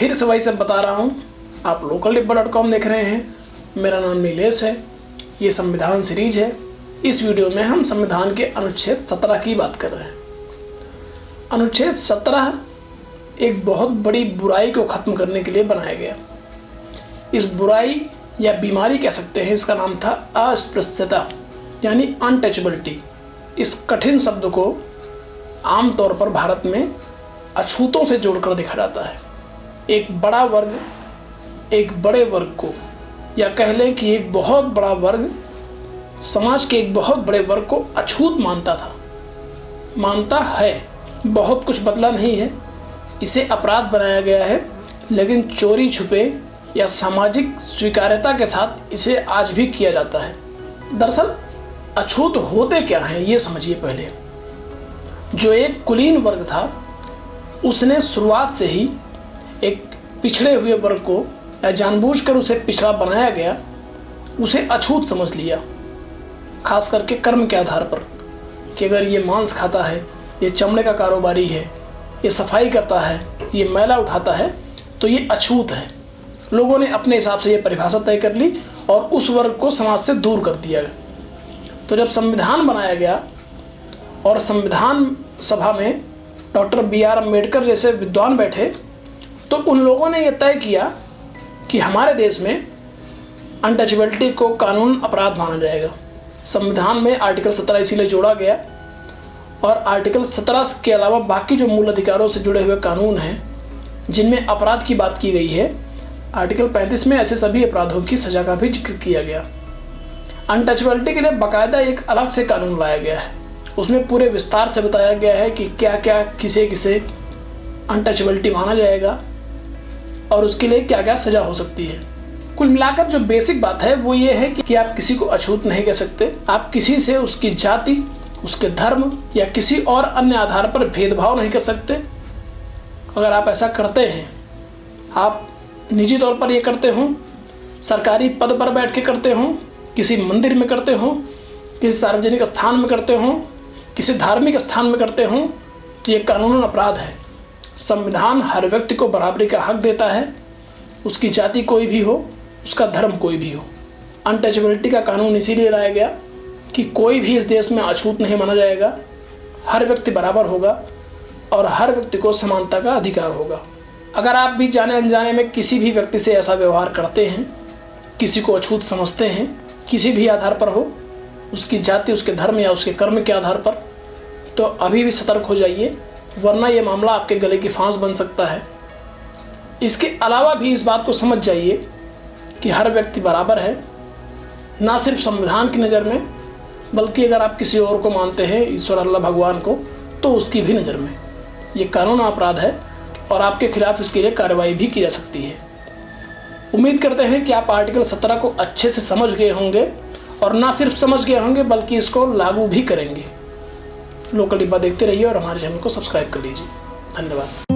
फिर से वही सब बता रहा हूँ। आप lokaldiba.com देख रहे हैं। मेरा नाम नीलेश है। ये संविधान सीरीज है। इस वीडियो में हम संविधान के अनुच्छेद 17 की बात कर रहे हैं। अनुच्छेद 17 एक बहुत बड़ी बुराई को ख़त्म करने के लिए बनाया गया। इस बुराई या बीमारी कह सकते हैं, इसका नाम था अस्पृश्यता यानी अनटचेबिलिटी। इस कठिन शब्द को आमतौर पर भारत में अछूतों से जोड़कर देखा जाता है। एक बड़ा वर्ग एक बड़े वर्ग को, या कह लें कि एक बहुत बड़ा वर्ग समाज के एक बहुत बड़े वर्ग को अछूत मानता था, मानता है। बहुत कुछ बदला नहीं है, इसे अपराध बनाया गया है, लेकिन चोरी छुपे या सामाजिक स्वीकार्यता के साथ इसे आज भी किया जाता है। दरअसल अछूत होते क्या हैं ये समझिए। पहले जो एक कुलीन वर्ग था उसने शुरुआत से ही एक पिछड़े हुए वर्ग को, या जानबूझकर उसे पिछड़ा बनाया गया, उसे अछूत समझ लिया। खास करके कर्म के आधार पर कि अगर ये मांस खाता है, ये चमड़े का कारोबारी है, ये सफाई करता है, ये मैला उठाता है, तो ये अछूत है। लोगों ने अपने हिसाब से ये परिभाषा तय कर ली और उस वर्ग को समाज से दूर कर दिया। तो जब संविधान बनाया गया और संविधान सभा में डॉक्टर B.R. अम्बेडकर जैसे विद्वान बैठे, तो उन लोगों ने यह तय किया कि हमारे देश में अनटचेबिलिटी को कानून अपराध माना जाएगा। संविधान में आर्टिकल 17 इसीलिए जोड़ा गया, और आर्टिकल 17 के अलावा बाकी जो मूल अधिकारों से जुड़े हुए कानून हैं जिनमें अपराध की बात की गई है, आर्टिकल 35 में ऐसे सभी अपराधों की सजा का भी जिक्र किया गया। अनटचेबिलिटी के लिए बाकायदा एक अलग से कानून लाया गया है। उसमें पूरे विस्तार से बताया गया है कि क्या क्या किसे किसे अनटचेबिलिटी माना जाएगा और उसके लिए क्या क्या सजा हो सकती है। कुल मिलाकर जो बेसिक बात है वो ये है कि आप किसी को अछूत नहीं कह सकते। आप किसी से उसकी जाति, उसके धर्म या किसी और अन्य आधार पर भेदभाव नहीं कर सकते। अगर आप ऐसा करते हैं, आप निजी तौर पर ये करते हो, सरकारी पद पर बैठ के करते हो, किसी मंदिर में करते हो, किसी सार्वजनिक स्थान में करते हो, किसी धार्मिक स्थान में करते हो, तो ये कानूनन अपराध है। संविधान हर व्यक्ति को बराबरी का हक देता है, उसकी जाति कोई भी हो, उसका धर्म कोई भी हो। अनटचेबिलिटी का कानून इसीलिए लाया गया कि कोई भी इस देश में अछूत नहीं माना जाएगा। हर व्यक्ति बराबर होगा और हर व्यक्ति को समानता का अधिकार होगा। अगर आप भी जाने अनजाने में किसी भी व्यक्ति से ऐसा व्यवहार करते हैं, किसी को अछूत समझते हैं, किसी भी आधार पर हो, उसकी जाति, उसके धर्म या उसके कर्म के आधार पर, तो अभी भी सतर्क हो जाइए, वरना ये मामला आपके गले की फांस बन सकता है। इसके अलावा भी इस बात को समझ जाइए कि हर व्यक्ति बराबर है, ना सिर्फ संविधान की नज़र में, बल्कि अगर आप किसी और को मानते हैं, ईश्वर अल्लाह भगवान को, तो उसकी भी नज़र में। ये कानून अपराध है और आपके खिलाफ इसके लिए कार्रवाई भी की जा सकती है। उम्मीद करते हैं कि आप आर्टिकल 17 को अच्छे से समझ गए होंगे, और ना सिर्फ समझ गए होंगे बल्कि इसको लागू भी करेंगे। लोकल डिब्बा देखते रहिए और हमारे चैनल को सब्सक्राइब कर लीजिए। धन्यवाद।